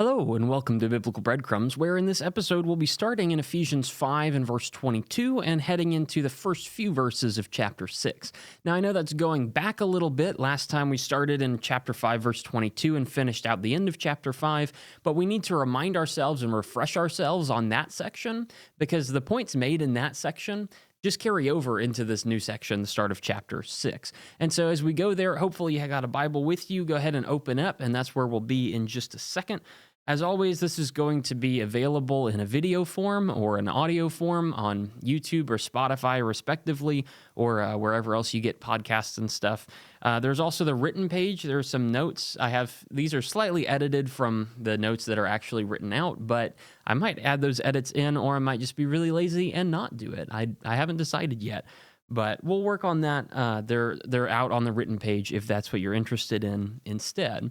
Hello, and welcome to Biblical Breadcrumbs, where in this episode we'll be starting in Ephesians 5 and verse 22 and heading into the first few verses of chapter 6. Now, I know that's going back a little bit. Last time we started in chapter 5, verse 22 and finished out the end of chapter 5, but we need to remind ourselves and refresh ourselves on that section because the points made in that section just carry over into this new section, the start of chapter 6. And so as we go there, hopefully you got a Bible with you. Go ahead and open up, and that's where we'll be in just a second. As always, this is going to be available in a video form or an audio form on YouTube or Spotify, respectively, or wherever else you get podcasts and stuff. There's also the written page. There are some notes. These are slightly edited from the notes that are actually written out, but I might add those edits in, or I might just be really lazy and not do it. I haven't decided yet, but we'll work on that. They're out on the written page if that's what you're interested in instead.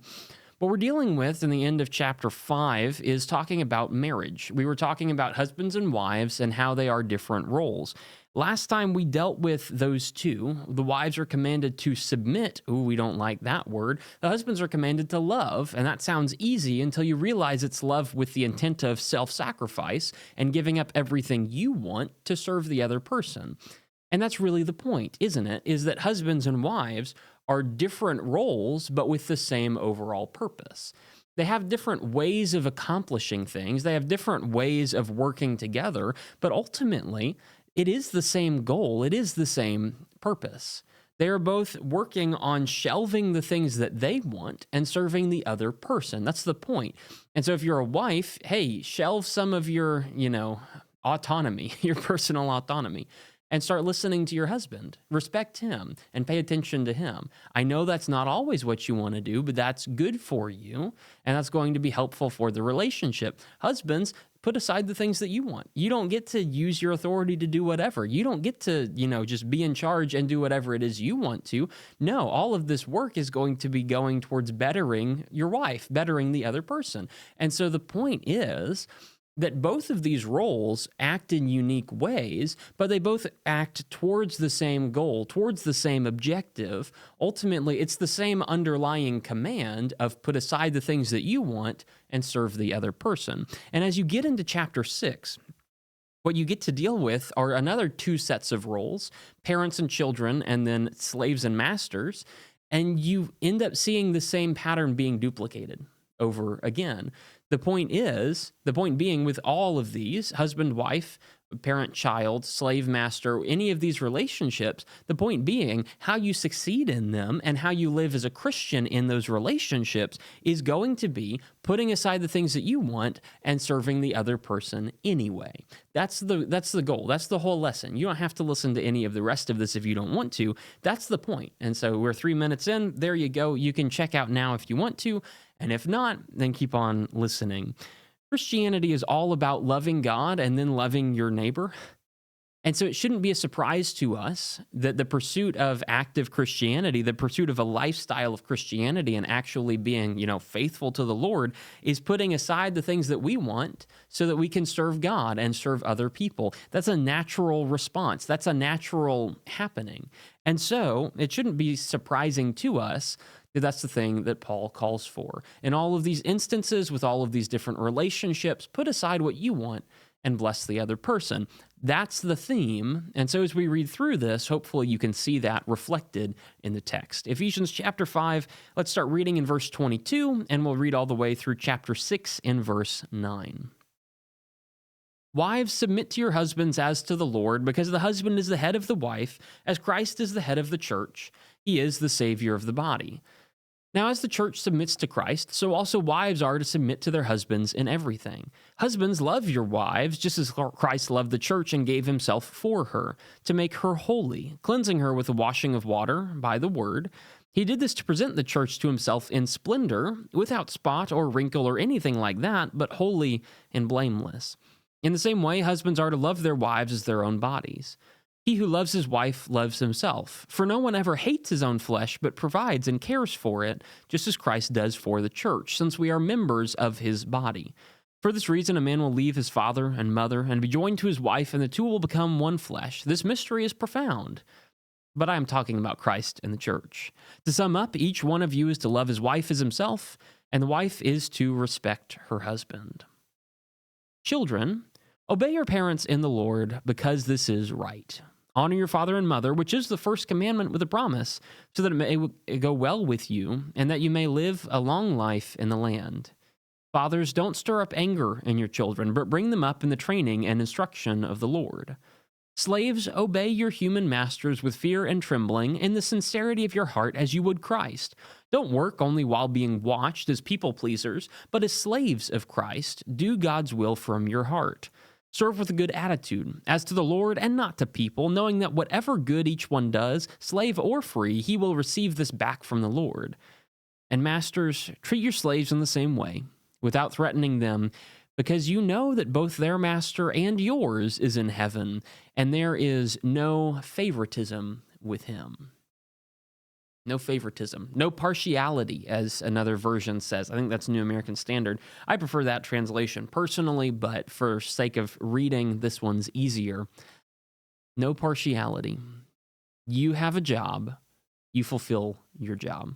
What we're dealing with in the end of chapter 5 is talking about marriage. We were talking about husbands and wives and how they are different roles. Last time we dealt with those two. The wives are commanded to submit. Ooh, we don't like that word. The husbands are commanded to love, and that sounds easy until you realize it's love with the intent of self-sacrifice and giving up everything you want to serve the other person. And that's really the point, isn't it? Is that husbands and wives are different roles, but with the same overall purpose. They have different ways of accomplishing things. They have different ways of working together, but ultimately, it is the same goal. It is the same purpose. They are both working on shelving the things that they want and serving the other person. That's the point. And so if you're a wife, hey, shelve some of your, autonomy, your personal autonomy, and start listening to your husband. Respect him and pay attention to him. I know that's not always what you want to do, but that's good for you, and that's going to be helpful for the relationship. Husbands, put aside the things that you want. You don't get to use your authority to do whatever. You don't get to, just be in charge and do whatever it is you want to. No, all of this work is going to be going towards bettering your wife, bettering the other person. And so the point is that both of these roles act in unique ways, but they both act towards the same goal, towards the same objective. Ultimately, it's the same underlying command of put aside the things that you want and serve the other person. And as you get into chapter 6, what you get to deal with are another two sets of roles, parents and children, and then slaves and masters, and you end up seeing the same pattern being duplicated over again. The point being with all of these, husband, wife, parent, child, slave, master, any of these relationships, the point being how you succeed in them and how you live as a Christian in those relationships is going to be putting aside the things that you want and serving the other person anyway. That's the goal. That's the whole lesson. You don't have to listen to any of the rest of this if you don't want to. That's the point. And so we're 3 minutes in. There you go. You can check out now if you want to. And if not, then keep on listening. Christianity is all about loving God and then loving your neighbor. And so it shouldn't be a surprise to us that the pursuit of active Christianity, the pursuit of a lifestyle of Christianity and actually being, faithful to the Lord is putting aside the things that we want so that we can serve God and serve other people. That's a natural response. That's a natural happening. And so it shouldn't be surprising to us that that's the thing that Paul calls for. In all of these instances, with all of these different relationships, put aside what you want and bless the other person. That's the theme. And so as we read through this, hopefully you can see that reflected in the text. Ephesians chapter 5, let's start reading in verse 22, and we'll read all the way through chapter 6 in verse 9. Wives, submit to your husbands as to the Lord, because the husband is the head of the wife, as Christ is the head of the church. He is the Savior of the body. Now, as the church submits to Christ, so also wives are to submit to their husbands in everything. Husbands, love your wives, just as Christ loved the church and gave himself for her, to make her holy, cleansing her with the washing of water by the word. He did this to present the church to himself in splendor, without spot or wrinkle or anything like that, but holy and blameless. In the same way, husbands are to love their wives as their own bodies. He who loves his wife loves himself. For no one ever hates his own flesh, but provides and cares for it, just as Christ does for the church, since we are members of his body. For this reason, a man will leave his father and mother and be joined to his wife, and the two will become one flesh. This mystery is profound. But I am talking about Christ and the church. To sum up, each one of you is to love his wife as himself, and the wife is to respect her husband. Children, obey your parents in the Lord, because this is right. Honor your father and mother, which is the first commandment with a promise, so that it may go well with you, and that you may live a long life in the land. Fathers, don't stir up anger in your children, but bring them up in the training and instruction of the Lord. Slaves, obey your human masters with fear and trembling, in the sincerity of your heart as you would Christ. Don't work only while being watched as people pleasers, but as slaves of Christ. Do God's will from your heart. Serve with a good attitude, as to the Lord and not to people, knowing that whatever good each one does, slave or free, he will receive this back from the Lord. And masters, treat your slaves in the same way, without threatening them, because you know that both their master and yours is in heaven, and there is no favoritism with him. No favoritism. No partiality, as another version says. I think that's New American Standard. I prefer that translation personally, but for sake of reading, this one's easier. No partiality. You have a job. You fulfill your job.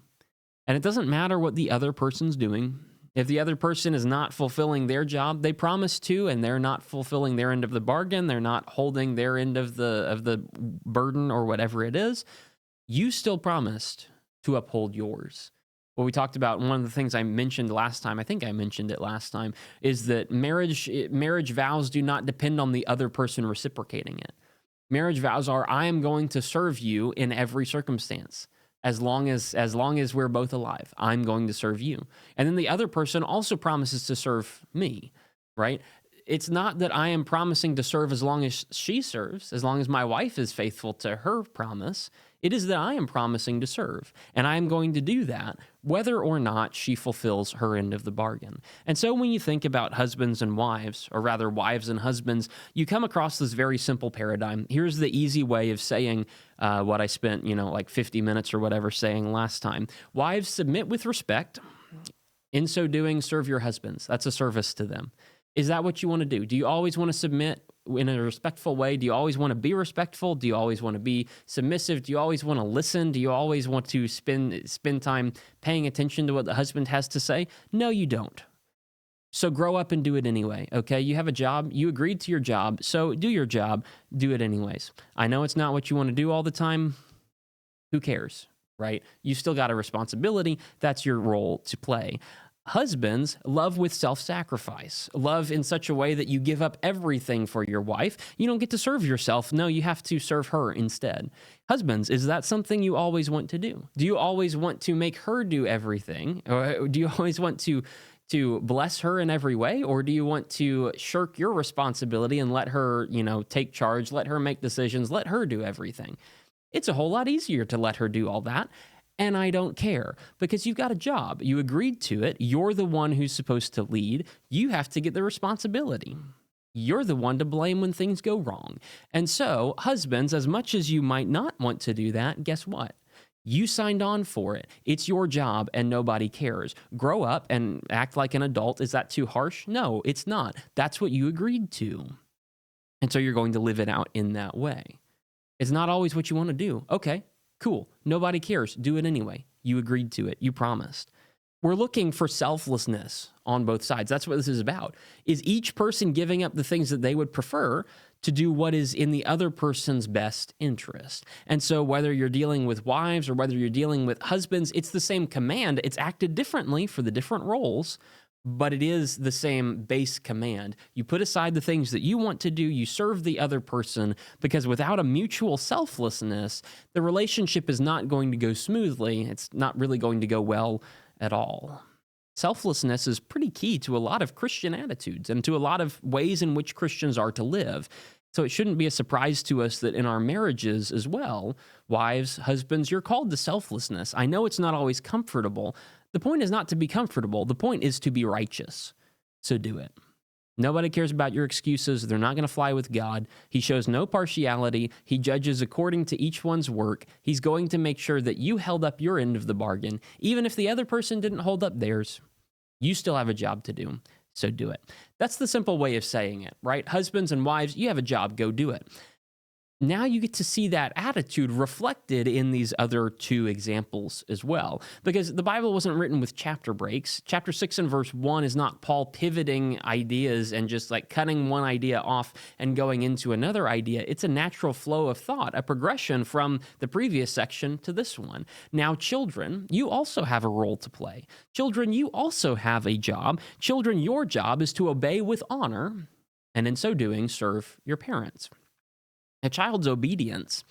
And it doesn't matter what the other person's doing. If the other person is not fulfilling their job they promised to, and they're not fulfilling their end of the bargain, they're not holding their end of the burden or whatever it is, you still promised to uphold yours. What we talked about, one of the things I mentioned last time, I think I mentioned it last time, is that marriage vows do not depend on the other person reciprocating it. Marriage vows are, I am going to serve you in every circumstance. As long as we're both alive, I'm going to serve you. And then the other person also promises to serve me, right? It's not that I am promising to serve as long as she serves, as long as my wife is faithful to her promise. It is that I am promising to serve, and I am going to do that whether or not she fulfills her end of the bargain. And so when you think about husbands and wives, or rather wives and husbands, you come across this very simple paradigm. Here's the easy way of saying what I spent, like 50 minutes or whatever saying last time. Wives, submit with respect. In so doing, serve your husbands. That's a service to them. Is that what you want to do? Do you always want to submit in a respectful way? Do you always want to be respectful? Do you always want to be submissive? Do you always want to listen? Do you always want to spend time paying attention to what the husband has to say? No, you don't. So grow up and do it anyway, okay? You have a job. You agreed to your job, so do your job. Do it anyways. I know it's not what you want to do all the time. Who cares, right? You still got a responsibility. That's your role to play. Husbands, love with self-sacrifice. Love in such a way that you give up everything for your wife. You don't get to serve yourself. No, you have to serve her instead. Husbands, is that something you always want to do? Do you always want to make her do everything? Or do you always want to bless her in every way? Or do you want to shirk your responsibility and let her, take charge, let her make decisions, let her do everything? It's a whole lot easier to let her do all that. And I don't care, because you've got a job. You agreed to it. You're the one who's supposed to lead. You have to get the responsibility. You're the one to blame when things go wrong. And so, husbands, as much as you might not want to do that, guess what? You signed on for it. It's your job, and nobody cares. Grow up and act like an adult. Is that too harsh? No, it's not. That's what you agreed to. And so you're going to live it out in that way. It's not always what you want to do. Okay. Cool. Nobody cares. Do it anyway. You agreed to it. You promised. We're looking for selflessness on both sides. That's what this is about. Is each person giving up the things that they would prefer to do what is in the other person's best interest? And so whether you're dealing with wives or whether you're dealing with husbands, it's the same command. It's acted differently for the different roles, but it is the same base command. You put aside the things that you want to do, you serve the other person, because without a mutual selflessness, the relationship is not going to go smoothly. It's not really going to go well at all. Selflessness is pretty key to a lot of Christian attitudes and to a lot of ways in which Christians are to live. So it shouldn't be a surprise to us that in our marriages as well, wives, husbands, you're called to selflessness. I know it's not always comfortable. The point is not to be comfortable. The point is to be righteous. So do it. Nobody cares about your excuses. They're not going to fly with God. He shows no partiality. He judges according to each one's work. He's going to make sure that you held up your end of the bargain. Even if the other person didn't hold up theirs, you still have a job to do. So do it. That's the simple way of saying it, right? Husbands and wives, you have a job. Go do it. Now you get to see that attitude reflected in these other two examples as well. Because the Bible wasn't written with chapter breaks. Chapter 6 and verse 1 is not Paul pivoting ideas and just like cutting one idea off and going into another idea. It's a natural flow of thought, a progression from the previous section to this one. Now, children, you also have a role to play. Children, you also have a job. Children, your job is to obey with honor, and in so doing, serve your parents. A child's obedience,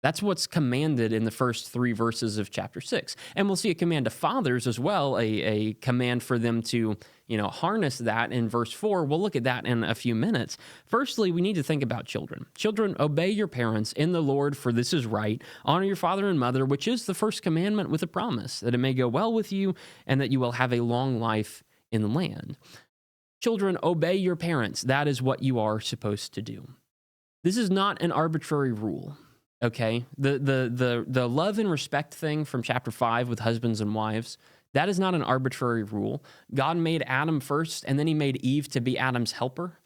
that's what's commanded in the first 3 verses of chapter 6. And we'll see a command to fathers as well, a command for them to, harness that in verse 4. We'll look at that in a few minutes. Firstly, we need to think about children. Children, obey your parents in the Lord, for this is right. Honor your father and mother, which is the first commandment with a promise, that it may go well with you and that you will have a long life in the land. Children, obey your parents. That is what you are supposed to do. This is not an arbitrary rule, okay? The love and respect thing from chapter 5 with husbands and wives, that is not an arbitrary rule. God made Adam first, and then he made Eve to be Adam's helper.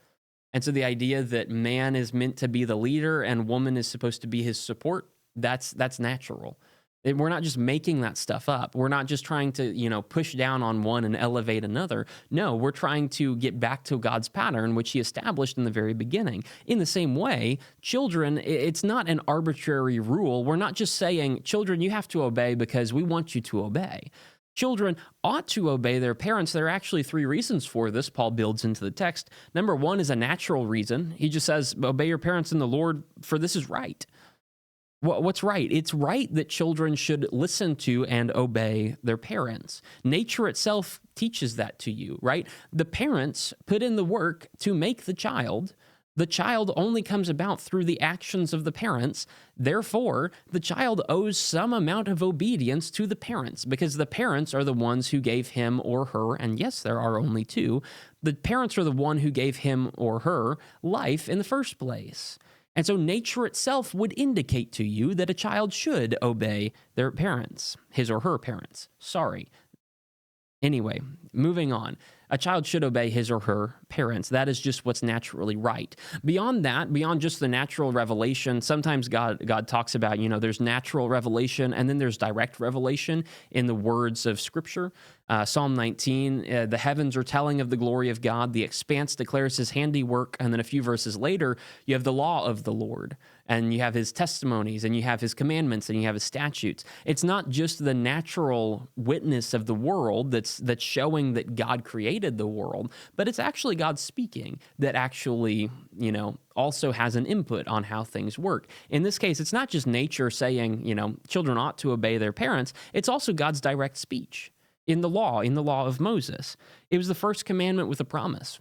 And so the idea that man is meant to be the leader and woman is supposed to be his support, that's natural. We're not just making that stuff up. We're not just trying to, push down on one and elevate another. No, we're trying to get back to God's pattern, which he established in the very beginning. In the same way, children, it's not an arbitrary rule. We're not just saying, children, you have to obey because we want you to obey. Children ought to obey their parents. There are actually 3 reasons for this. Paul builds into the text. Number 1 is a natural reason. He just says, obey your parents in the Lord, for this is right. What's right? It's right that children should listen to and obey their parents. Nature itself teaches that to you, right? The parents put in the work to make the child. The child only comes about through the actions of the parents. Therefore, the child owes some amount of obedience to the parents because the parents are the ones who gave him or her, and yes, there are only 2. The parents are the one who gave him or her life in the first place. And so nature itself would indicate to you that a child should obey their parents, his or her parents. Sorry. Anyway, moving on. A child should obey his or her parents. That is just what's naturally right. Beyond that, beyond just the natural revelation, sometimes God talks about, there's natural revelation and then there's direct revelation in the words of Scripture. Psalm 19, the heavens are telling of the glory of God. The expanse declares his handiwork. And then a few verses later, you have the law of the Lord. And you have his testimonies, and you have his commandments, and you have his statutes. It's not just the natural witness of the world that's showing that God created the world, but it's actually God speaking that actually, also has an input on how things work. In this case, it's not just nature saying, children ought to obey their parents. It's also God's direct speech in the law of Moses. It was the first commandment with a promise.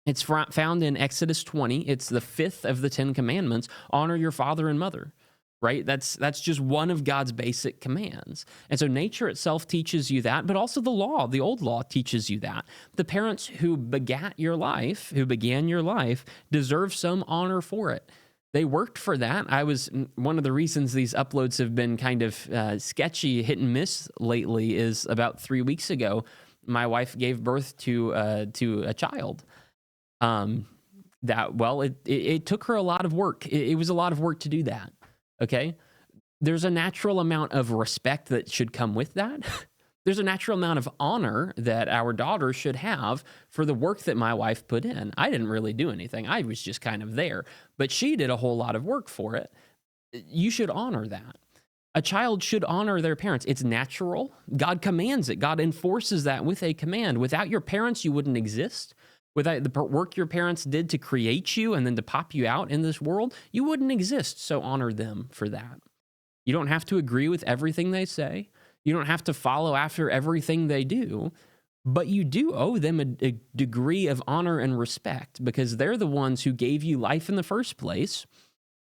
It's found in Exodus 20. It's the 5th of the 10 commandments. Honor your father and mother, right? That's just one of God's basic commands. And so nature itself teaches you that, but also the law, the old law teaches you that. The parents who began your life, deserve some honor for it. They worked for that. One of the reasons these uploads have been kind of sketchy, hit and miss lately is about 3 weeks ago, my wife gave birth to a child. It took her a lot of work. It was a lot of work to do that. Okay. There's a natural amount of respect that should come with that. There's a natural amount of honor that our daughter should have for the work that my wife put in. I didn't really do anything. I was just kind of there, but she did a whole lot of work for it. You should honor that. A child should honor their parents. It's natural. God commands it. God enforces that with a command. Without your parents, you wouldn't exist. Without the work your parents did to create you and then to pop you out in this world, you wouldn't exist. So honor them for that. You don't have to agree with everything they say. You don't have to follow after everything they do, but you do owe them a degree of honor and respect because they're the ones who gave you life in the first place.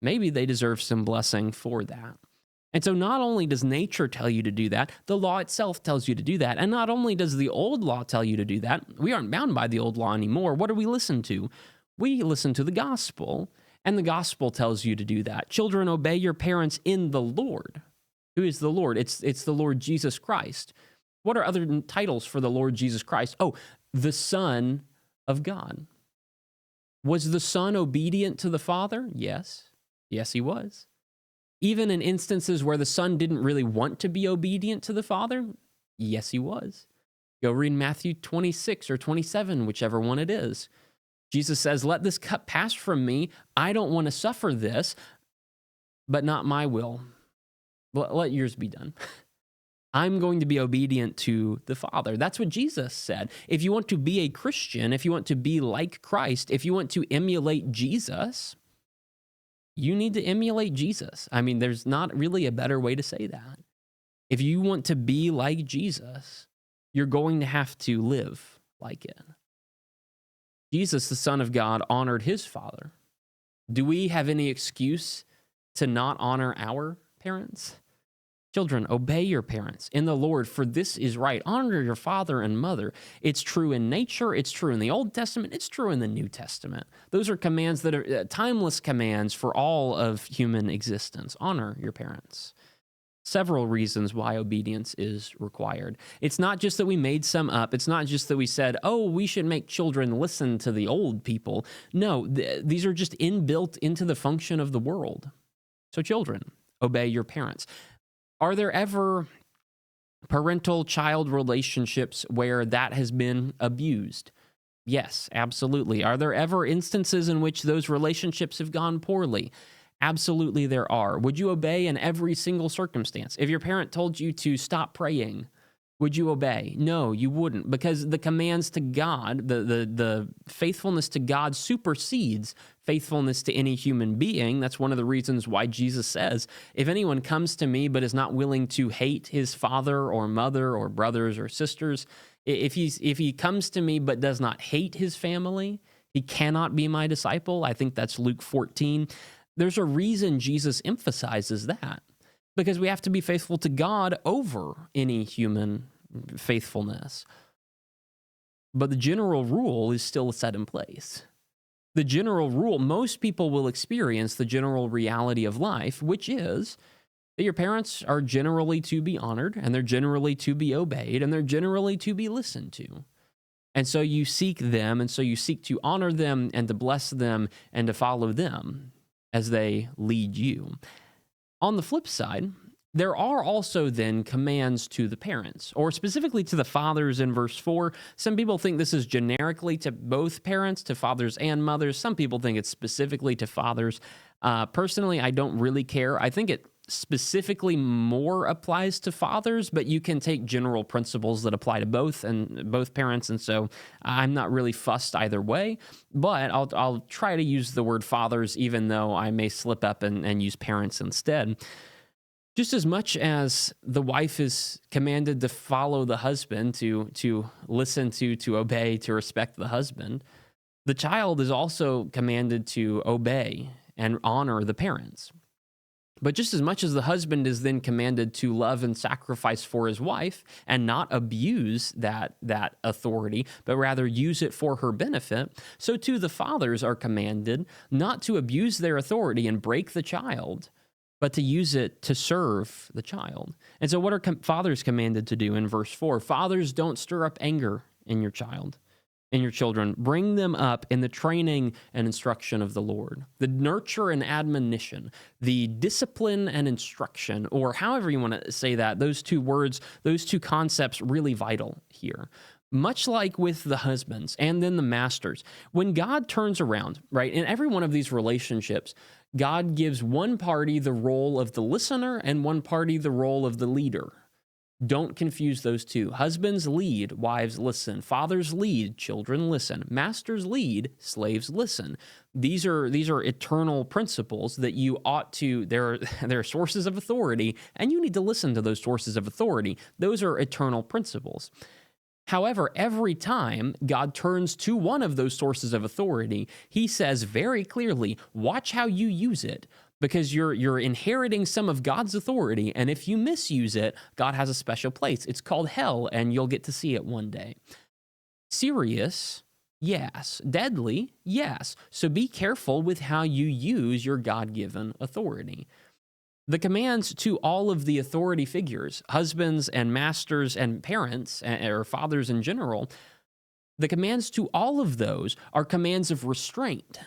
Maybe they deserve some blessing for that. And so not only does nature tell you to do that, the law itself tells you to do that. And not only does the old law tell you to do that, we aren't bound by the old law anymore. What do we listen to? We listen to the gospel, and the gospel tells you to do that. Children, obey your parents in the Lord. Who is the Lord? It's the Lord Jesus Christ. What are other titles for the Lord Jesus Christ? Oh, the Son of God. Was the Son obedient to the Father? Yes. Yes, he was. Even in instances where the son didn't really want to be obedient to the father, yes, he was. Go read Matthew 26 or 27, whichever one it is. Jesus says, "Let this cup pass from me. I don't want to suffer this, but not my will. Let yours be done." I'm going to be obedient to the Father. That's what Jesus said. If you want to be a Christian, if you want to be like Christ, if you want to emulate Jesus, you need to emulate Jesus. I mean, there's not really a better way to say that. If you want to be like Jesus, you're going to have to live like it. Jesus, the Son of God, honored his Father. Do we have any excuse to not honor our parents? Children, obey your parents in the Lord, for this is right. Honor your father and mother. It's true in nature. It's true in the Old Testament. It's true in the New Testament. Those are commands that are timeless commands for all of human existence. Honor your parents. Several reasons why obedience is required. It's not just that we made some up. It's not just that we said, oh, we should make children listen to the old people. No, these are just inbuilt into the function of the world. So children, obey your parents. Are there ever parental-child relationships where that has been abused? Yes, absolutely. Are there ever instances in which those relationships have gone poorly? Absolutely there are. Would you obey in every single circumstance? If your parent told you to stop praying, would you obey? No, you wouldn't, because the commands to God, the faithfulness to God supersedes faithfulness to any human being. That's one of the reasons why Jesus says, if anyone comes to me but is not willing to hate his father or mother or brothers or sisters, if he comes to me but does not hate his family, he cannot be my disciple. I think that's Luke 14. There's a reason Jesus emphasizes that, because we have to be faithful to God over any human faithfulness. But the general rule is still set in place. The general rule, most people will experience the general reality of life, which is that your parents are generally to be honored, and they're generally to be obeyed, and they're generally to be listened to. And so you seek them, and so you seek to honor them and to bless them and to follow them as they lead you. On the flip side, there are also then commands to the parents, or specifically to the fathers in verse 4. Some people think this is generically to both parents, to fathers and mothers. Some people think it's specifically to fathers. Personally, I don't really care. I think it specifically more applies to fathers, but you can take general principles that apply to both parents, and so I'm not really fussed either way. But I'll try to use the word fathers, even though I may slip up and use parents instead. Just as much as the wife is commanded to follow the husband, to listen to obey, to respect the husband, the child is also commanded to obey and honor the parents. But just as much as the husband is then commanded to love and sacrifice for his wife and not abuse that authority, but rather use it for her benefit, so too the fathers are commanded not to abuse their authority and break the child, but to use it to serve the child. And so what are fathers commanded to do in verse 4? Fathers, don't stir up anger in your children. Bring them up in the training and instruction of the Lord. The nurture and admonition, the discipline and instruction, or however you want to say that, those two words, those two concepts really vital here. Much like with the husbands and then the masters, when God turns around, right, in every one of these relationships, God gives one party the role of the listener and one party the role of the leader. Don't confuse those two. Husbands lead, wives listen. Fathers lead, children listen. Masters lead, slaves listen. These are eternal principles that you ought to, they're sources of authority, and you need to listen to those sources of authority. Those are eternal principles. However, every time God turns to one of those sources of authority, he says very clearly, watch how you use it, because you're inheriting some of God's authority, and if you misuse it, God has a special place. It's called hell, and you'll get to see it one day. Serious? Yes. Deadly? Yes. So be careful with how you use your God-given authority. The commands to all of the authority figures, husbands and masters and parents, or fathers in general, the commands to all of those are commands of restraint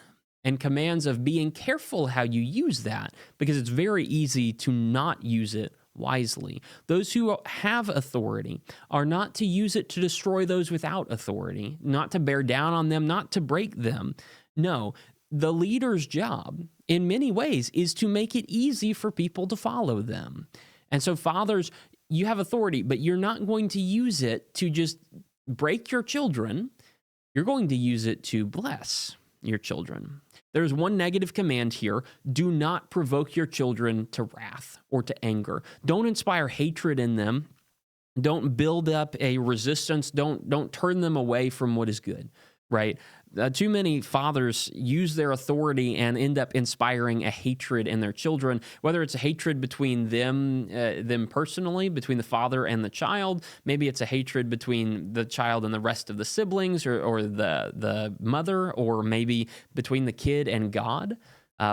and commands of being careful how you use that, because it's very easy to not use it wisely. Those who have authority are not to use it to destroy those without authority, not to bear down on them, not to break them. No, the leader's job in many ways is to make it easy for people to follow them. And so fathers, you have authority, but you're not going to use it to just break your children. You're going to use it to bless your children. There's one negative command here. Do not provoke your children to wrath or to anger. Don't inspire hatred in them. Don't build up a resistance. Don't turn them away from what is good, right? Too many fathers use their authority and end up inspiring a hatred in their children, whether it's a hatred between them personally, between the father and the child. Maybe it's a hatred between the child and the rest of the siblings or the mother, or maybe between the kid and God.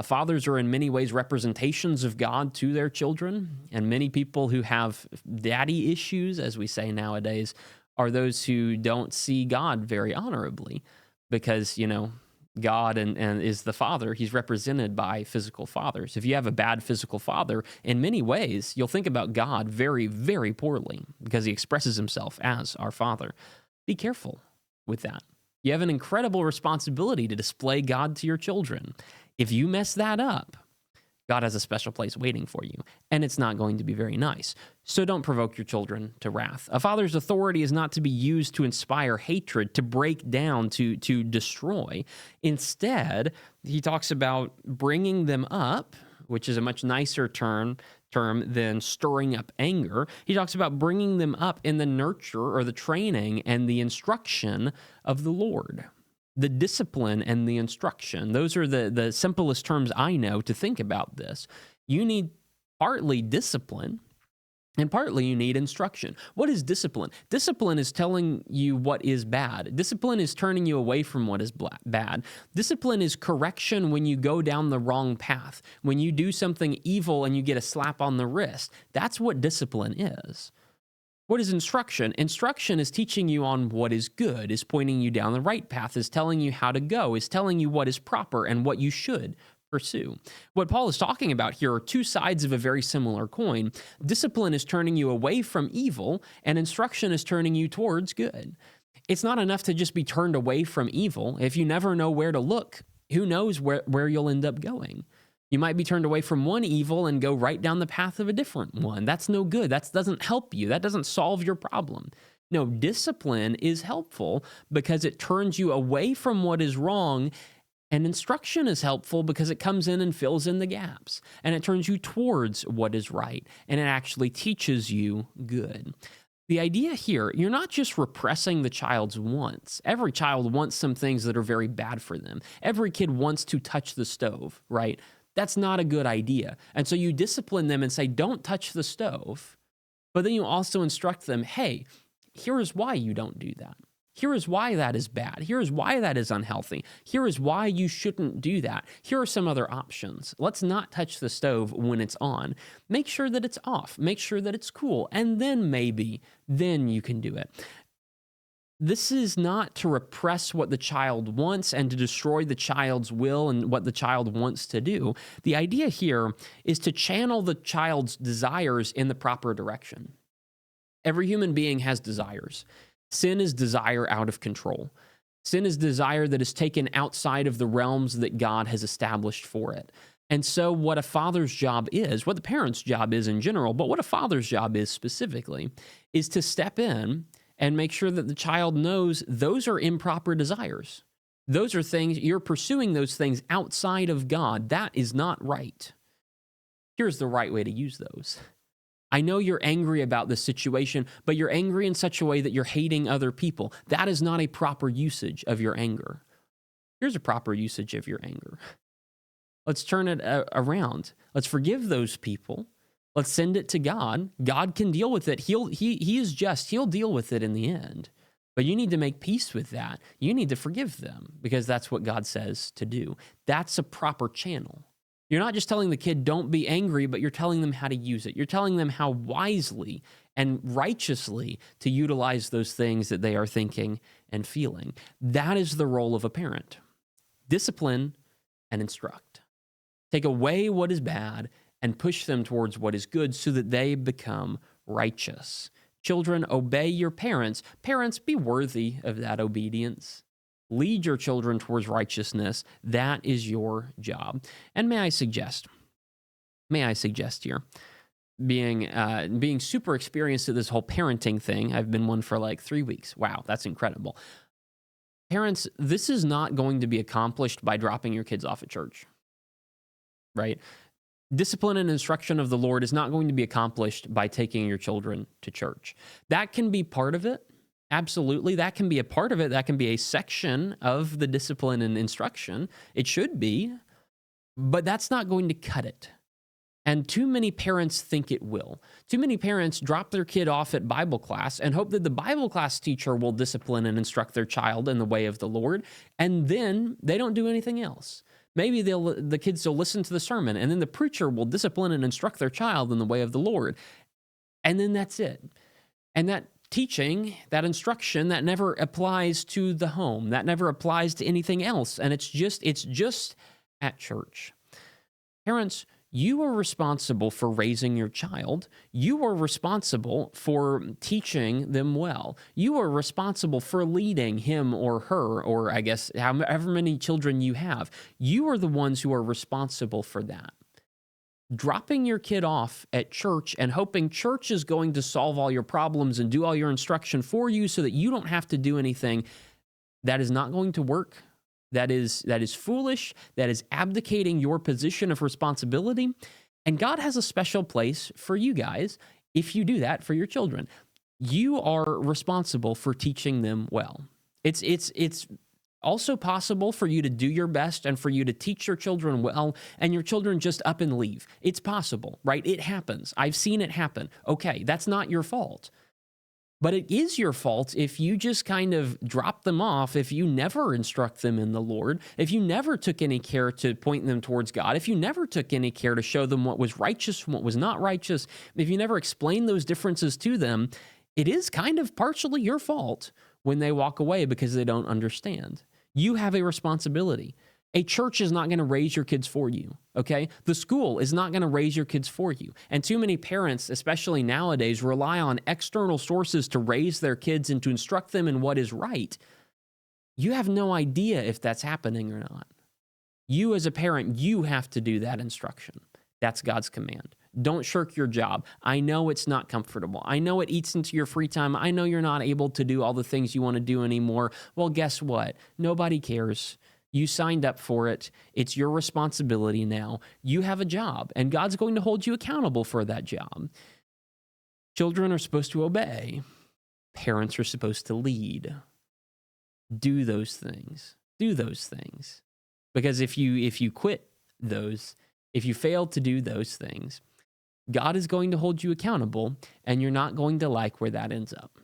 Fathers are in many ways representations of God to their children, and many people who have daddy issues, as we say nowadays, are those who don't see God very honorably. Because, God and is the father. He's represented by physical fathers. If you have a bad physical father, in many ways, you'll think about God very, very poorly because he expresses himself as our Father. Be careful with that. You have an incredible responsibility to display God to your children. If you mess that up, God has a special place waiting for you, and it's not going to be very nice. So don't provoke your children to wrath. A father's authority is not to be used to inspire hatred, to break down, to destroy. Instead, he talks about bringing them up, which is a much nicer term than stirring up anger. He talks about bringing them up in the nurture or the training and the instruction of the Lord. The discipline and the instruction. Those are the simplest terms I know to think about this. You need partly discipline, and partly you need instruction. What is discipline? Discipline is telling you what is bad. Discipline is turning you away from what is bad. Discipline is correction when you go down the wrong path. When you do something evil and you get a slap on the wrist. That's what discipline is. What is instruction? Instruction is teaching you on what is good, is pointing you down the right path, is telling you how to go, is telling you what is proper and what you should pursue. What Paul is talking about here are two sides of a very similar coin. Discipline is turning you away from evil, and instruction is turning you towards good. It's not enough to just be turned away from evil. If you never know where to look, who knows where you'll end up going? You might be turned away from one evil and go right down the path of a different one. That's no good. That doesn't help you. That doesn't solve your problem. No, discipline is helpful because it turns you away from what is wrong, and instruction is helpful because it comes in and fills in the gaps, and it turns you towards what is right, and it actually teaches you good. The idea here, you're not just repressing the child's wants. Every child wants some things that are very bad for them. Every kid wants to touch the stove, right? That's not a good idea. And so you discipline them and say, don't touch the stove. But then you also instruct them, hey, here is why you don't do that. Here is why that is bad. Here is why that is unhealthy. Here is why you shouldn't do that. Here are some other options. Let's not touch the stove when it's on. Make sure that it's off. Make sure that it's cool. And then then you can do it. This is not to repress what the child wants and to destroy the child's will and what the child wants to do. The idea here is to channel the child's desires in the proper direction. Every human being has desires. Sin is desire out of control. Sin is desire that is taken outside of the realms that God has established for it. And so what a father's job is, what the parent's job is in general, but what a father's job is specifically, is to step in and make sure that the child knows those are improper desires. Those are things, you're pursuing those things outside of God. That is not right. Here's the right way to use those. I know you're angry about this situation, but you're angry in such a way that you're hating other people. That is not a proper usage of your anger. Here's a proper usage of your anger. Let's turn it around. Let's forgive those people. Let's send it to God. God can deal with it. He is just. He'll deal with it in the end. But you need to make peace with that. You need to forgive them because that's what God says to do. That's a proper channel. You're not just telling the kid, don't be angry, but you're telling them how to use it. You're telling them how wisely and righteously to utilize those things that they are thinking and feeling. That is the role of a parent. Discipline and instruct. Take away what is bad and push them towards what is good so that they become righteous. Children, obey your parents. Parents, be worthy of that obedience. Lead your children towards righteousness. That is your job. And may I suggest here, being super experienced at this whole parenting thing, I've been one for like 3 weeks. Wow, that's incredible. Parents, this is not going to be accomplished by dropping your kids off at church, right? Discipline and instruction of the Lord is not going to be accomplished by taking your children to church. That can be part of it. Absolutely, that can be a part of it. That can be a section of the discipline and instruction. It should be, but that's not going to cut it. And too many parents think it will. Too many parents drop their kid off at Bible class and hope that the Bible class teacher will discipline and instruct their child in the way of the Lord, and then they don't do anything else. Maybe the kids will listen to the sermon, and then the preacher will discipline and instruct their child in the way of the Lord, and then that's it. And that teaching, that instruction, that never applies to the home. That never applies to anything else, and it's just at church. Parents, you are responsible for raising your child. You are responsible for teaching them well. You are responsible for leading him or her, or I guess however many children you have. You are the ones who are responsible for that. Dropping your kid off at church and hoping church is going to solve all your problems and do all your instruction for you so that you don't have to do anything, that is not going to work. That is foolish. That is abdicating your position of responsibility. And God has a special place for you guys if you do that for your children. You are responsible for teaching them well. It's also possible for you to do your best and for you to teach your children well, and your children just up and leave. It's possible, right? It happens. I've seen it happen. Okay, that's not your fault. But it is your fault if you just kind of drop them off, if you never instruct them in the Lord, if you never took any care to point them towards God, if you never took any care to show them what was righteous from what was not righteous, if you never explained those differences to them, it is kind of partially your fault when they walk away because they don't understand. You have a responsibility. A church is not going to raise your kids for you, okay? The school is not going to raise your kids for you. And too many parents, especially nowadays, rely on external sources to raise their kids and to instruct them in what is right. You have no idea if that's happening or not. You as a parent, you have to do that instruction. That's God's command. Don't shirk your job. I know it's not comfortable. I know it eats into your free time. I know you're not able to do all the things you want to do anymore. Well, guess what? Nobody cares. You signed up for it. It's your responsibility now. You have a job, and God's going to hold you accountable for that job. Children are supposed to obey. Parents are supposed to lead. Do those things. Do those things. Because if you quit those, if you fail to do those things, God is going to hold you accountable, and you're not going to like where that ends up.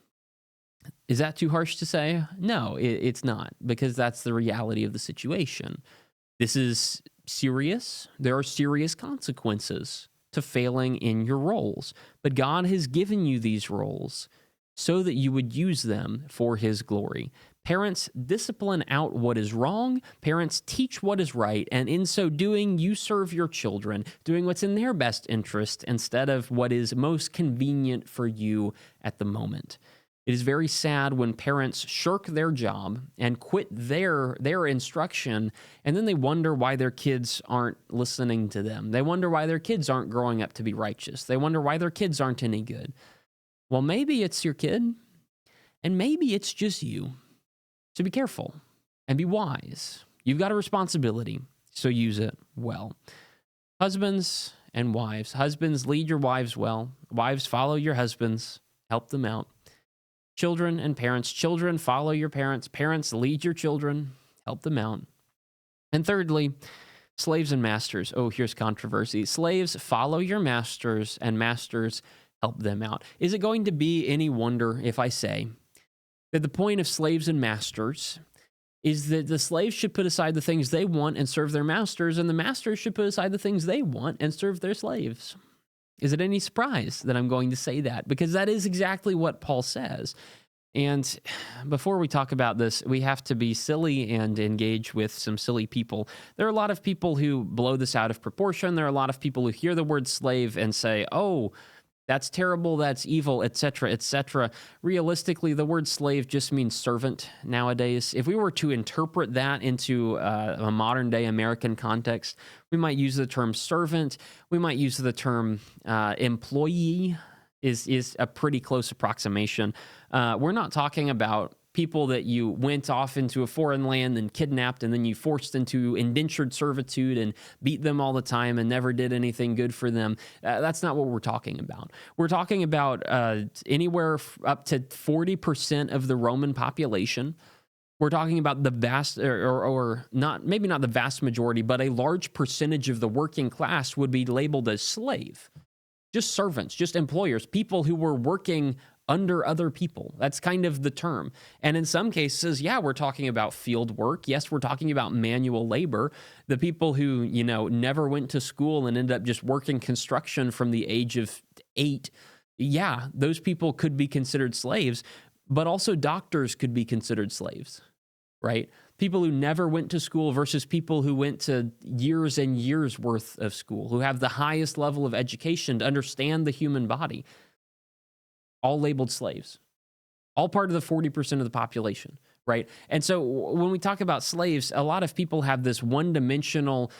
Is that too harsh to say? No, it's not, because that's the reality of the situation. This is serious. There are serious consequences to failing in your roles, but God has given you these roles so that you would use them for His glory. Parents, discipline out what is wrong. Parents, teach what is right. And in so doing, you serve your children, doing what's in their best interest instead of what is most convenient for you at the moment. It is very sad when parents shirk their job and quit their instruction, and then they wonder why their kids aren't listening to them. They wonder why their kids aren't growing up to be righteous. They wonder why their kids aren't any good. Well, maybe it's your kid, and maybe it's just you. So be careful and be wise. You've got a responsibility, so use it well. Husbands and wives. Husbands, lead your wives well. Wives, follow your husbands. Help them out. Children and parents. Children, follow your parents. Parents, lead your children. Help them out. And thirdly, slaves and masters. Oh, here's controversy. Slaves, follow your masters, and masters, help them out. Is it going to be any wonder if I say that the point of slaves and masters is that the slaves should put aside the things they want and serve their masters, and the masters should put aside the things they want and serve their slaves? Is it any surprise that I'm going to say that? Because that is exactly what Paul says. And before we talk about this, we have to be silly and engage with some silly people. There are a lot of people who blow this out of proportion. There are a lot of people who hear the word slave and say, oh, that's terrible, that's evil, etc., etc. Realistically, the word slave just means servant nowadays. If we were to interpret that into a modern day American context, we might use the term servant. We might use the term employee is a pretty close approximation. We're not talking about people that you went off into a foreign land and kidnapped and then you forced into indentured servitude and beat them all the time and never did anything good for them. That's not what we're talking about. We're talking about anywhere up to 40% of the Roman population. We're talking about the vast, or not, maybe not the vast majority, but a large percentage of the working class would be labeled as slave. Just servants, just employers, people who were working under other people. That's kind of the term. And in some cases, yeah, we're talking about field work. Yes, we're talking about manual labor. The people who, never went to school and ended up just working construction from the age of 8. Yeah, those people could be considered slaves, but also doctors could be considered slaves, right? People who never went to school versus people who went to years and years worth of school, who have the highest level of education to understand the human body. All labeled slaves, all part of the 40% of the population, right? And so when we talk about slaves, a lot of people have this one-dimensional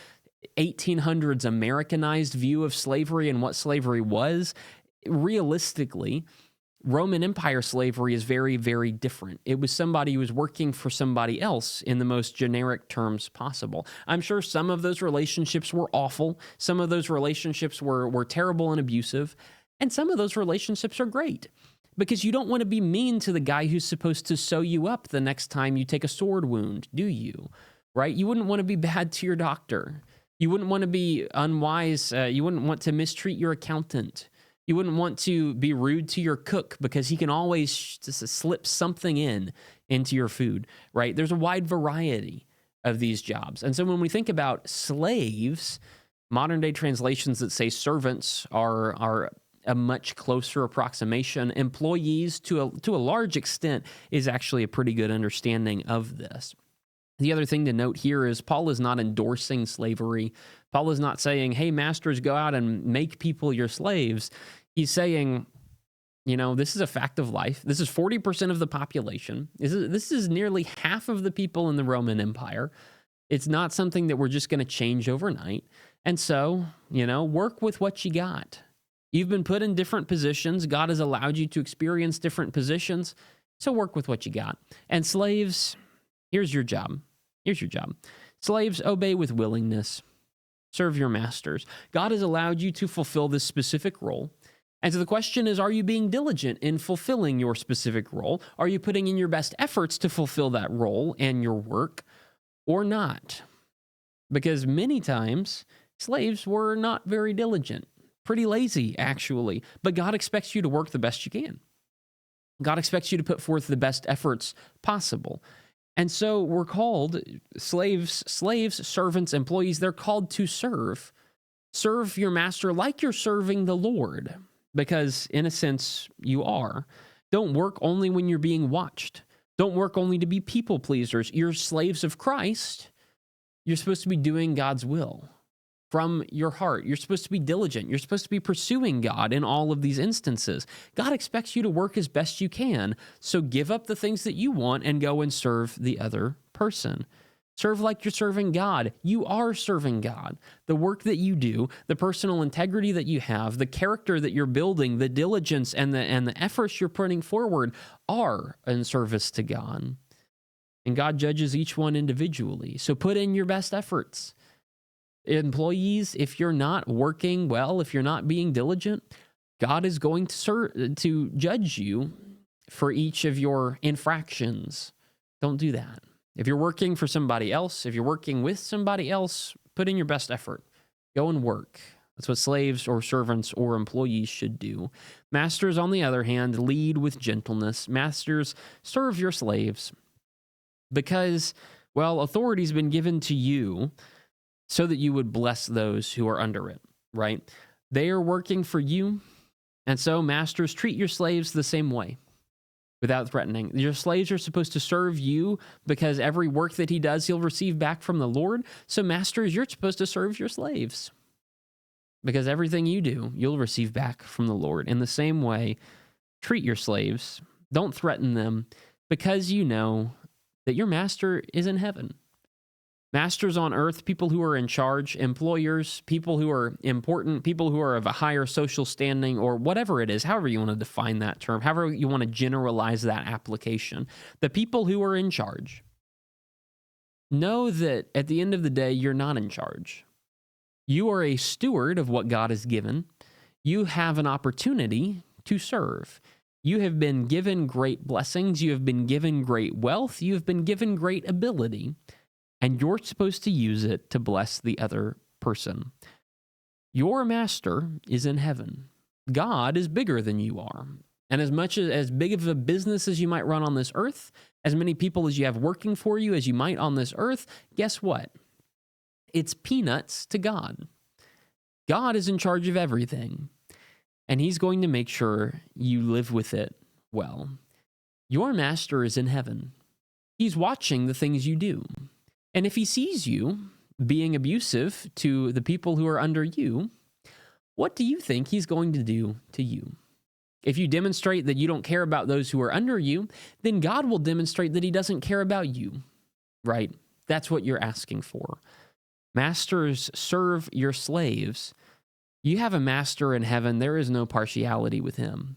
1800s Americanized view of slavery and what slavery was. Realistically, Roman Empire slavery is very, very different. It was somebody who was working for somebody else in the most generic terms possible. I'm sure some of those relationships were awful. Some of those relationships were terrible and abusive. And some of those relationships are great because you don't want to be mean to the guy who's supposed to sew you up the next time you take a sword wound, do you? Right? You wouldn't want to be bad to your doctor. You wouldn't want to be unwise. You wouldn't want to mistreat your accountant. You wouldn't want to be rude to your cook because he can always just slip something into your food, right? There's a wide variety of these jobs. And so when we think about slaves, modern day translations that say servants are a much closer approximation. Employees, to a large extent, is actually a pretty good understanding of this. The other thing to note here is Paul is not endorsing slavery. Paul is not saying, hey, masters, go out and make people your slaves. He's saying, this is a fact of life. This is 40% of the population. This is nearly half of the people in the Roman Empire. It's not something that we're just going to change overnight. And so, work with what you got. You've been put in different positions. God has allowed you to experience different positions. So work with what you got. And slaves, here's your job. Here's your job. Slaves, obey with willingness. Serve your masters. God has allowed you to fulfill this specific role. And so the question is, are you being diligent in fulfilling your specific role? Are you putting in your best efforts to fulfill that role and your work or not? Because many times, slaves were not very diligent. Pretty lazy, actually. But God expects you to work the best you can. God expects you to put forth the best efforts possible. And so we're called slaves, servants, employees. They're called to serve. Serve your master like you're serving the Lord, because in a sense, you are. Don't work only when you're being watched. Don't work only to be people pleasers. You're slaves of Christ. You're supposed to be doing God's will from your heart. You're supposed to be diligent. You're supposed to be pursuing God in all of these instances. God expects you to work as best you can, so give up the things that you want and go and serve the other person. Serve like you're serving God. You are serving God. The work that you do, the personal integrity that you have, the character that you're building, the diligence and the efforts you're putting forward are in service to God. And God judges each one individually. So put in your best efforts. Employees, if you're not working well, if you're not being diligent, God is going to judge you for each of your infractions. Don't do that. If you're working for somebody else, if you're working with somebody else, put in your best effort. Go and work. That's what slaves or servants or employees should do. Masters, on the other hand, lead with gentleness. Masters, serve your slaves because, well, authority's been given to you so that you would bless those who are under it, right? They are working for you, and so masters, treat your slaves the same way. without threatening. Your slaves are supposed to serve you because every work that he does, he'll receive back from the Lord. So masters, you're supposed to serve your slaves because everything you do, you'll receive back from the Lord. In the same way, treat your slaves. Don't threaten them because you know that your master is in heaven. Masters on earth, people who are in charge, employers, people who are important, people who are of a higher social standing, or whatever it is, however you want to define that term, however you want to generalize that application. The people who are in charge, know that at the end of the day, you're not in charge. You are a steward of what God has given. You have an opportunity to serve. You have been given great blessings. You have been given great wealth. You have been given great ability. And you're supposed to use it to bless the other person. Your master is in heaven. God is bigger than you are. And as big of a business as you might run on this earth, as many people as you have working for you as you might on this earth, guess what? It's peanuts to God. God is in charge of everything. And he's going to make sure you live with it well. Your master is in heaven. He's watching the things you do. And if he sees you being abusive to the people who are under you, what do you think he's going to do to you? If you demonstrate that you don't care about those who are under you, then God will demonstrate that he doesn't care about you, right? That's what you're asking for. Masters, serve your slaves. You have a master in heaven. There is no partiality with him.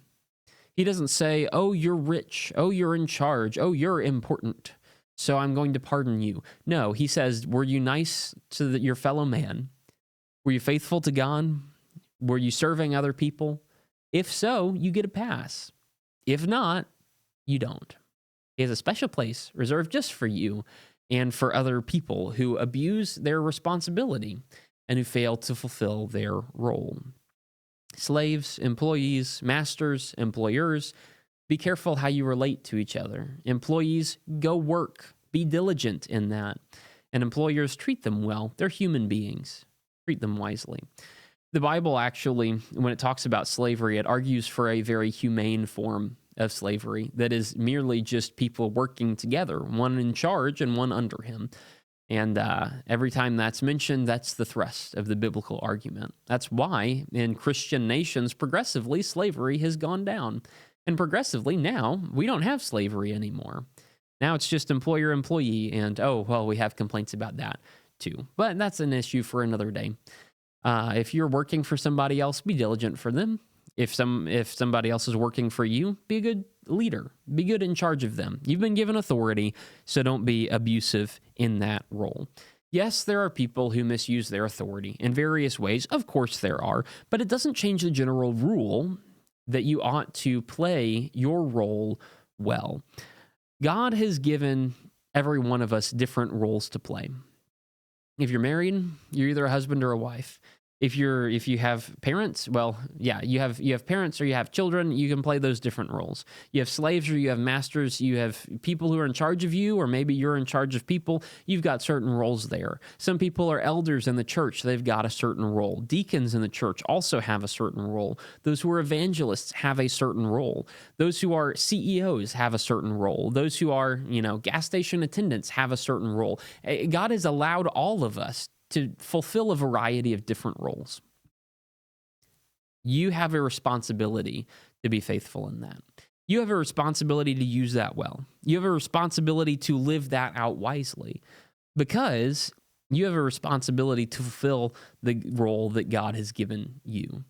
He doesn't say, oh, you're rich. Oh, you're in charge. Oh, you're important, so I'm going to pardon you. No, he says, were you nice to your fellow man? Were you faithful to God? Were you serving other people? If so, you get a pass. If not, you don't. He has a special place reserved just for you and for other people who abuse their responsibility and who fail to fulfill their role. Slaves, employees, masters, employers, be careful how you relate to each other. Employees, go work. Be diligent in that. And employers, treat them well. They're human beings. Treat them wisely. The Bible actually, when it talks about slavery, it argues for a very humane form of slavery that is merely just people working together, one in charge and one under him. And every time that's mentioned, that's the thrust of the biblical argument. That's why in Christian nations, progressively, slavery has gone down. And progressively now, we don't have slavery anymore. Now it's just employer-employee, and we have complaints about that too. But that's an issue for another day. If you're working for somebody else, be diligent for them. If somebody else is working for you, be a good leader. Be good in charge of them. You've been given authority, so don't be abusive in that role. Yes, there are people who misuse their authority in various ways. Of course there are, but it doesn't change the general rule that you ought to play your role well. God has given every one of us different roles to play. If you're married, you're either a husband or a wife. If you have parents, you have parents or you have children, you can play those different roles. You have slaves or you have masters, you have people who are in charge of you, or maybe you're in charge of people. You've got certain roles there. Some people are elders in the church. They've got a certain role. Deacons in the church also have a certain role. Those who are evangelists have a certain role. Those who are CEOs have a certain role. Those who are, gas station attendants have a certain role. God has allowed all of us to fulfill a variety of different roles. You have a responsibility to be faithful in that. You have a responsibility to use that well. You have a responsibility to live that out wisely, because you have a responsibility to fulfill the role that God has given you.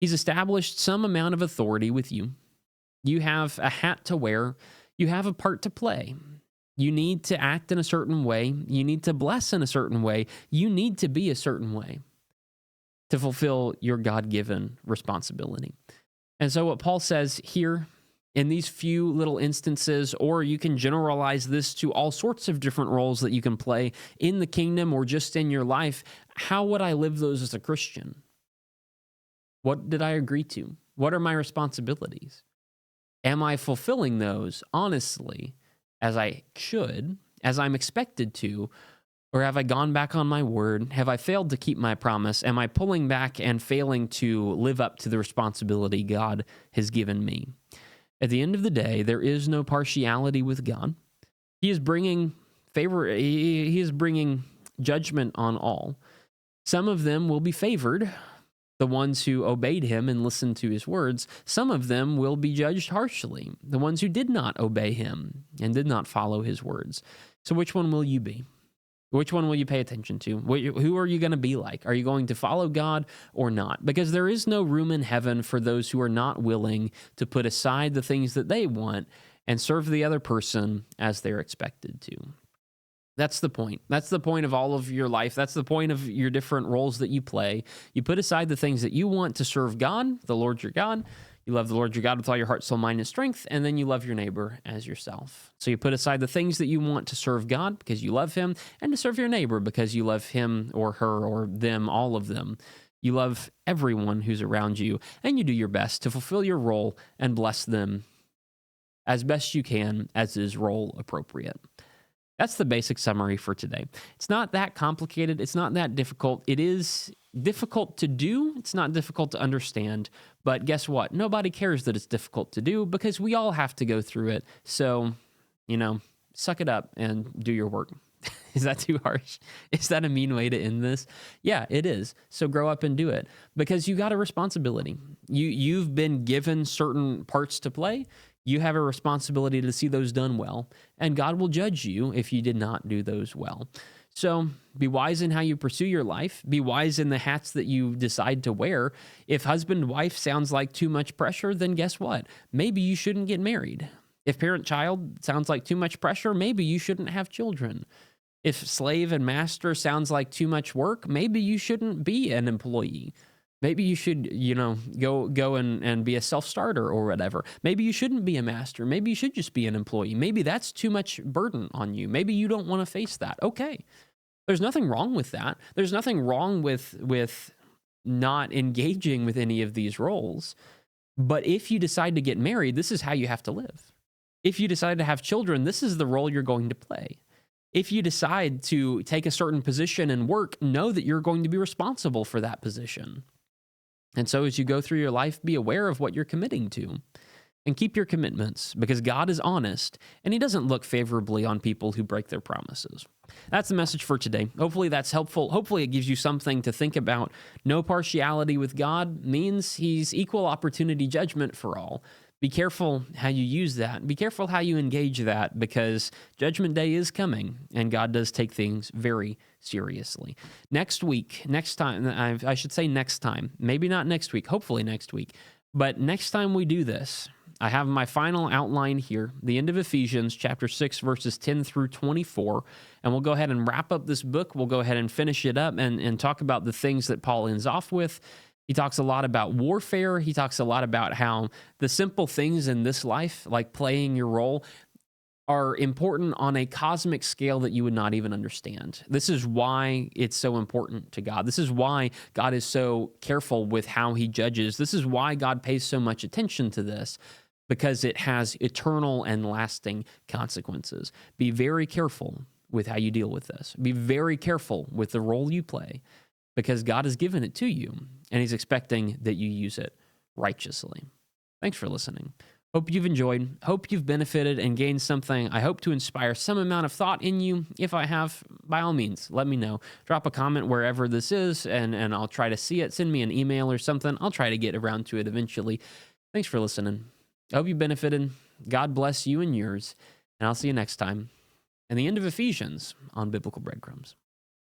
He's established some amount of authority with you. You have a hat to wear. You have a part to play. You need to act in a certain way. You need to bless in a certain way. You need to be a certain way to fulfill your God-given responsibility. And so what Paul says here in these few little instances, or you can generalize this to all sorts of different roles that you can play in the kingdom or just in your life, how would I live those as a Christian? What did I agree to? What are my responsibilities? Am I fulfilling those honestly, as I should, as I'm expected to, or have I gone back on my word? Have I failed to keep my promise? Am I pulling back and failing to live up to the responsibility God has given me? At the end of the day, there is no partiality with God. He is bringing he is bringing judgment on all. Some of them will be favored, the ones who obeyed him and listened to his words. Some of them will be judged harshly, the ones who did not obey him and did not follow his words. So which one will you be? Which one will you pay attention to? Who are you going to be like? Are you going to follow God or not? Because there is no room in heaven for those who are not willing to put aside the things that they want and serve the other person as they're expected to. That's the point. That's the point of all of your life. That's the point of your different roles that you play. You put aside the things that you want to serve God, the Lord your God. You love the Lord your God with all your heart, soul, mind, and strength, and then you love your neighbor as yourself. So you put aside the things that you want to serve God because you love him, and to serve your neighbor because you love him or her or them, all of them. You love everyone who's around you, and you do your best to fulfill your role and bless them as best you can as is role appropriate. That's the basic summary for today. It's not that complicated. It's not that difficult. It is difficult to do. It's not difficult to understand. But guess what? Nobody cares that it's difficult to do because we all have to go through it. So, suck it up and do your work. Is that too harsh? Is that a mean way to end this? Yeah, it is. So grow up and do it because you got a responsibility. You've been given certain parts to play. You have a responsibility to see those done well, and God will judge you if you did not do those well. So be wise in how you pursue your life. Be wise in the hats that you decide to wear. If husband-wife sounds like too much pressure, then guess what? Maybe you shouldn't get married. If parent-child sounds like too much pressure, maybe you shouldn't have children. If slave and master sounds like too much work, maybe you shouldn't be an employee. Maybe you should, go and be a self-starter or whatever. Maybe you shouldn't be a master. Maybe you should just be an employee. Maybe that's too much burden on you. Maybe you don't want to face that. Okay. There's nothing wrong with that. There's nothing wrong with not engaging with any of these roles. But if you decide to get married, this is how you have to live. If you decide to have children, this is the role you're going to play. If you decide to take a certain position and work, know that you're going to be responsible for that position. And so as you go through your life, be aware of what you're committing to and keep your commitments because God is honest and he doesn't look favorably on people who break their promises. That's the message for today. Hopefully that's helpful. Hopefully it gives you something to think about. No partiality with God means he's equal opportunity judgment for all. Be careful how you use that. Be careful how you engage that because Judgment Day is coming and God does take things very seriously. Next time, maybe not next week, hopefully next week, but next time we do this, I have my final outline here, the end of Ephesians chapter 6, verses 10 through 24, and we'll go ahead and wrap up this book. We'll go ahead and finish it up and talk about the things that Paul ends off with. He talks a lot about warfare. He talks a lot about how the simple things in this life, like playing your role, are important on a cosmic scale that you would not even understand. This is why it's so important to God. This is why God is so careful with how he judges. This is why God pays so much attention to this, because it has eternal and lasting consequences. Be very careful with how you deal with this. Be very careful with the role you play, because God has given it to you, and he's expecting that you use it righteously. Thanks for listening. Hope you've enjoyed. Hope you've benefited and gained something. I hope to inspire some amount of thought in you. If I have, by all means, let me know. Drop a comment wherever this is, and I'll try to see it. Send me an email or something. I'll try to get around to it eventually. Thanks for listening. I hope you benefited. God bless you and yours, and I'll see you next time. And the end of Ephesians on Biblical Breadcrumbs.